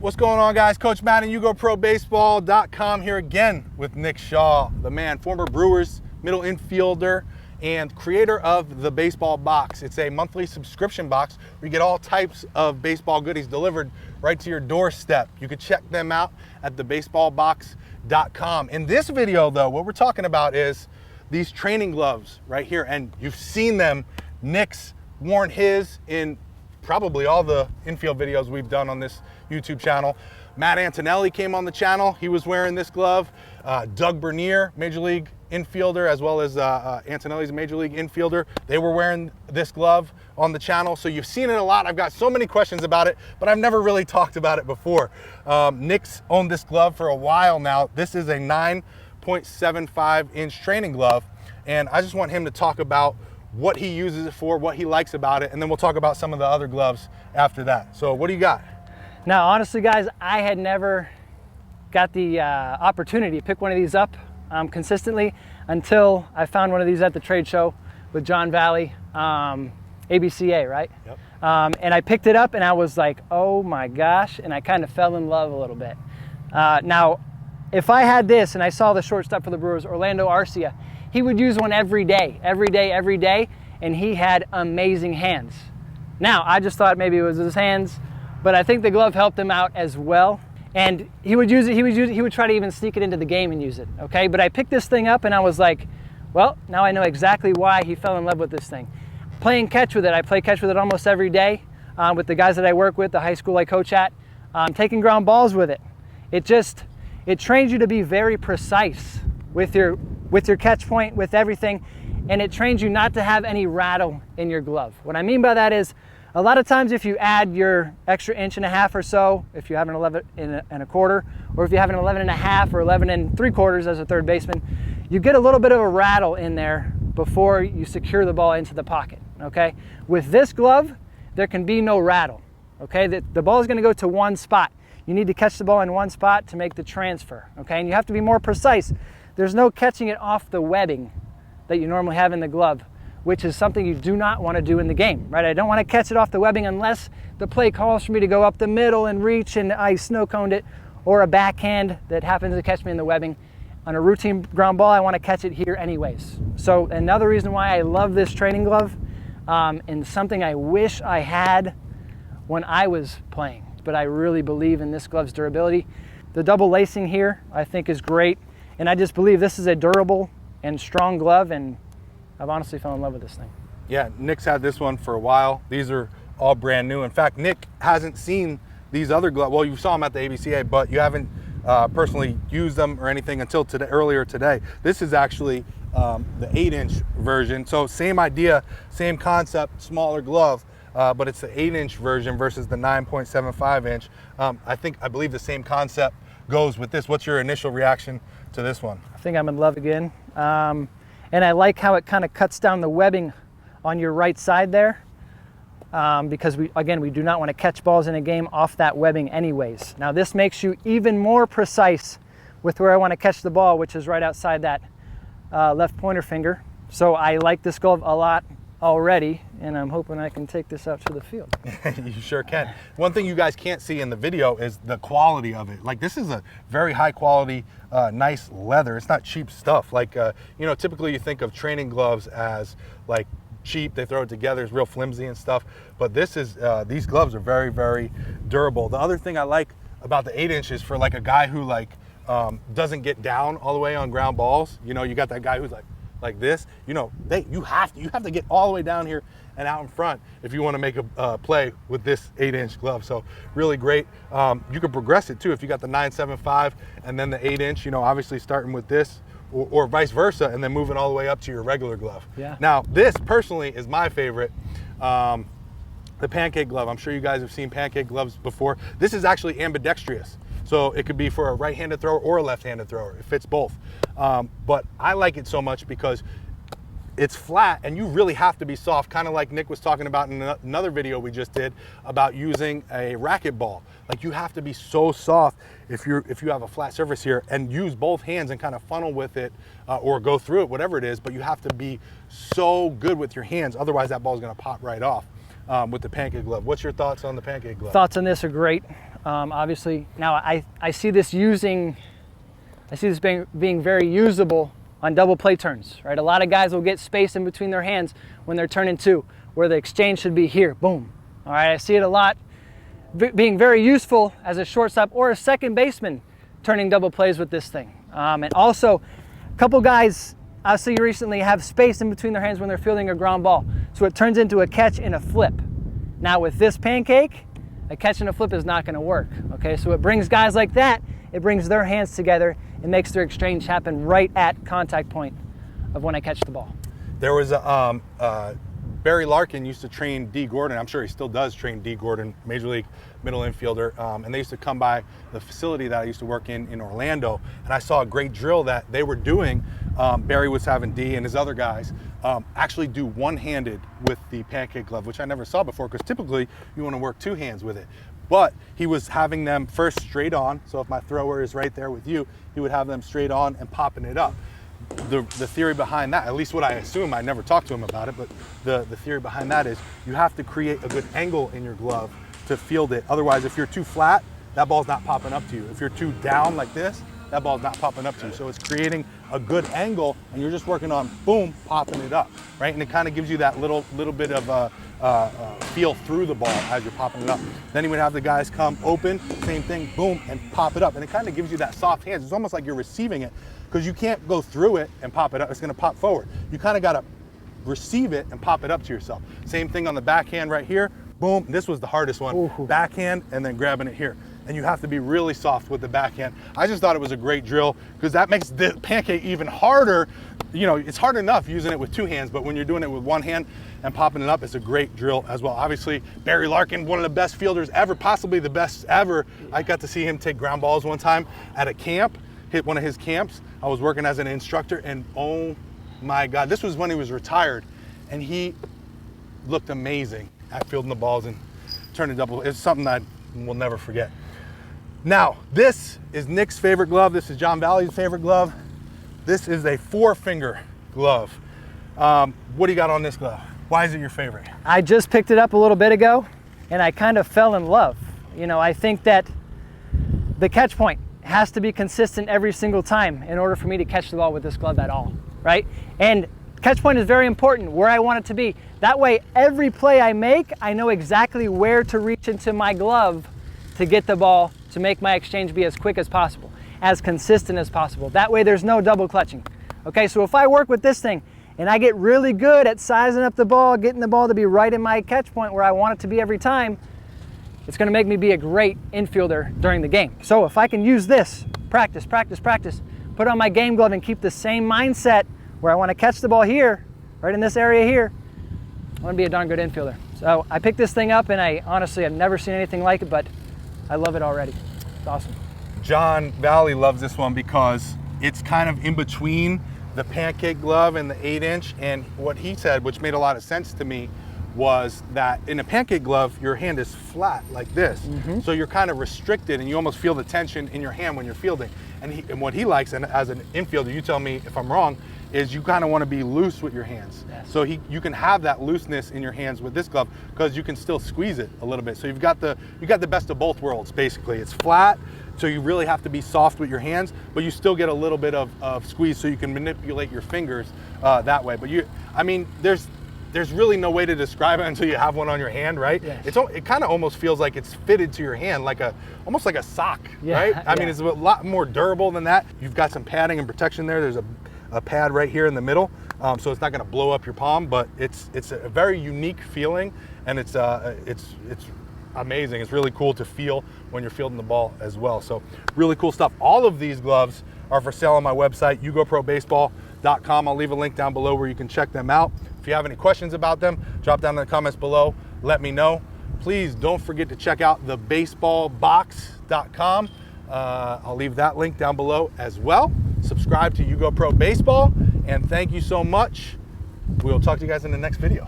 What's going on, guys? Coach Matt and YouGoProBaseball.com here again with Nick Shaw, the man, former Brewers, middle infielder, and creator of the Baseball Box. It's a monthly subscription box where you get all types of baseball goodies delivered right to your doorstep. You can check them out at thebaseballbox.com. In this video, though, what we're talking about is these training gloves right here, and you've seen them. Nick's worn his in probably all the infield videos we've done on this YouTube channel. Matt Antonelli came on the channel. He was wearing this glove. Doug Bernier, Major League infielder, as well as Antonelli's a Major League infielder. They were wearing this glove on the channel. So you've seen it a lot. I've got so many questions about it, but I've never really talked about it before. Nick's owned this glove for a while now. This is a 9.75 inch training glove. And I just want him to talk about what he uses it for, what he likes about it, and then we'll talk about some of the other gloves after that. So what do you got? Now, honestly, guys, I had never got the opportunity to pick one of these up consistently until I found one of these at the trade show with John Valley, ABCA, right? Yep. And I picked it up and I was like, oh my gosh, and I kind of fell in love a little bit. Now, if I had this and I saw the shortstop for the Brewers, Orlando Arcia, he would use one every day, and he had amazing hands. Now, I just thought maybe it was his hands, but I think the glove helped him out as well. And he would use it, he would try to even sneak it into the game and use it, okay? But I picked this thing up and I was like, well, now I know exactly why he fell in love with this thing. Playing catch with it, I play catch with it almost every day with the guys that I work with, the high school I coach at, taking ground balls with it. It trains you to be very precise with your catch point, with everything, and it trains you not to have any rattle in your glove. What I mean by that is, a lot of times if you add your extra 1.5 inches or so, if you have an 11 and a quarter, or if you have an 11.5 or 11 3/4 as a third baseman, you get a little bit of a rattle in there before you secure the ball into the pocket, okay? With this glove, there can be no rattle, okay? The ball is gonna go to one spot. You need to catch the ball in one spot to make the transfer, okay? And you have to be more precise. There's no catching it off the webbing that you normally have in the glove, which is something you do not want to do in the game, right? I don't want to catch it off the webbing unless the play calls for me to go up the middle and reach and I snow coned it, or a backhand that happens to catch me in the webbing. On a routine ground ball, I want to catch it here anyways. So another reason why I love this training glove, and something I wish I had when I was playing, but I really believe in this glove's durability. The double lacing here, I think, is great. And I just believe this is a durable and strong glove, and I've honestly fallen in love with this thing. Yeah, Nick's had this one for a while. These are all brand new. In fact, Nick hasn't seen these other gloves. Well, you saw them at the ABCA, but you haven't personally used them or anything until today, earlier today. This is actually the 8-inch version. So same idea, same concept, smaller glove, but it's the 8-inch version versus the 9.75 inch. I believe the same concept goes with this. What's your initial reaction to this one? I think I'm in love again. And I like how it kind of cuts down the webbing on your right side there, because we do not want to catch balls in a game off that webbing anyways. Now this makes you even more precise with where I want to catch the ball, which is right outside that left pointer finger. So I like this glove a lot already, and I'm hoping I can take this out to the field. You sure can. One thing you guys can't see in the video is the quality of it. Like, this is a very high quality, nice leather. It's not cheap stuff. Like, you know, typically you think of training gloves as like cheap. They throw it together, it's real flimsy and stuff. But this is, these gloves are very, very durable. The other thing I like about the 8 inches for like a guy who doesn't get down all the way on ground balls. You know, you got that guy who's like this, you know, you have to get all the way down here and out in front if you want to make a play with this 8-inch glove. So really great. You can progress it too if you got the 9.75 and then the 8-inch, you know, obviously starting with this or vice versa, and then moving all the way up to your regular glove. Yeah. Now this personally is my favorite, the Pancake glove. I'm sure you guys have seen Pancake gloves before. This is actually ambidextrous. So it could be for a right-handed thrower or a left-handed thrower. It fits both. But I like it so much because it's flat and you really have to be soft, kind of like Nick was talking about in another video we just did about using a racket ball. Like, you have to be so soft if you have a flat surface here, and use both hands and kind of funnel with it or go through it, whatever it is, but you have to be so good with your hands, otherwise that ball is gonna pop right off. with the Pancake glove. What's your thoughts on the Pancake glove? Thoughts on this are great. Obviously, now I see this being very usable on double play turns, right? A lot of guys will get space in between their hands when they're turning two, where the exchange should be here, boom. All right, I see it a lot being very useful as a shortstop or a second baseman turning double plays with this thing. And also, a couple guys I see recently have space in between their hands when they're fielding a ground ball, so it turns into a catch and a flip. Now with this Pancake, a catch and a flip is not going to work, okay? So it brings guys like that, it brings their hands together and makes their exchange happen right at contact point of when I catch the ball. There was a Barry Larkin used to train D. Gordon. I'm sure he still does train D. Gordon, Major League middle infielder. And they used to come by the facility that I used to work in Orlando. And I saw a great drill that they were doing. Barry was having D and his other guys actually do one-handed with the Pancake glove, which I never saw before, because typically you want to work two hands with it. But he was having them first straight on. So if my thrower is right there with you, he would have them straight on and popping it up. The theory behind that, at least what I assume, I never talked to him about it, but the theory behind that is you have to create a good angle in your glove to field it. Otherwise, if you're too flat, that ball's not popping up to you. If you're too down like this, that ball's not popping up to you. So it's creating a good angle, and you're just working on, boom, popping it up, right? And it kind of gives you that little bit of feel through the ball as you're popping it up. Then you would have the guys come open, same thing, boom, and pop it up. And it kind of gives you that soft hands. It's almost like you're receiving it, because you can't go through it and pop it up. It's going to pop forward. You kind of got to receive it and pop it up to yourself. Same thing on the backhand right here. Boom. This was the hardest one. Ooh. Backhand and then grabbing it here. And you have to be really soft with the backhand. I just thought it was a great drill, because that makes the Pancake even harder. You know, it's hard enough using it with two hands, but when you're doing it with one hand and popping it up, it's a great drill as well. Obviously, Barry Larkin, one of the best fielders ever, possibly the best ever. I got to see him take ground balls one time at a camp, hit one of his camps. I was working as an instructor, and oh my God, this was when he was retired, and he looked amazing at fielding the balls and turning double. It's something that we'll never forget. Now, this is Nick's favorite glove. This is John Valley's favorite glove. This is a 4-finger glove. What do you got on this glove? Why is it your favorite? I just picked it up a little bit ago, and I kind of fell in love. You know, I think that the catch point has to be consistent every single time in order for me to catch the ball with this glove at all, right? And catch point is very important, where I want it to be. That way, every play I make, I know exactly where to reach into my glove to get the ball, to make my exchange be as quick as possible, as consistent as possible. That way there's no double clutching. Okay, so if I work with this thing and I get really good at sizing up the ball, getting the ball to be right in my catch point where I want it to be every time, it's gonna make me be a great infielder during the game. So if I can use this, practice, put on my game glove and keep the same mindset where I wanna catch the ball here, right in this area here, I wanna be a darn good infielder. So I picked this thing up, and I honestly have never seen anything like it, but I love it already. It's awesome. John Valley loves this one because it's kind of in between the Pancake glove and the 8-inch. And what he said, which made a lot of sense to me, was that in a Pancake glove, your hand is flat like this. Mm-hmm. So you're kind of restricted, and you almost feel the tension in your hand when you're fielding. And what he likes, and as an infielder, you tell me if I'm wrong, is you kind of want to be loose with your hands. Yes. So you can have that looseness in your hands with this glove, because you can still squeeze it a little bit. So you got the best of both worlds, basically. It's flat, so you really have to be soft with your hands, but you still get a little bit of squeeze, so you can manipulate your fingers that way. But there's really no way to describe it until you have one on your hand, right? Yes. It kind of almost feels like it's fitted to your hand, almost like a sock, right? I mean, it's a lot more durable than that. You've got some padding and protection there. There's a pad right here in the middle, so it's not going to blow up your palm, but it's a very unique feeling, and it's amazing. It's really cool to feel when you're fielding the ball as well. So really cool stuff. All of these gloves are for sale on my website, YouGoProBaseball.com. I'll leave a link down below where you can check them out. If you have any questions about them, drop down in the comments below. Let me know. Please don't forget to check out thebaseballbox.com. I'll leave that link down below as well. Subscribe to YouGoProBaseball, and thank you so much. We'll talk to you guys in the next video.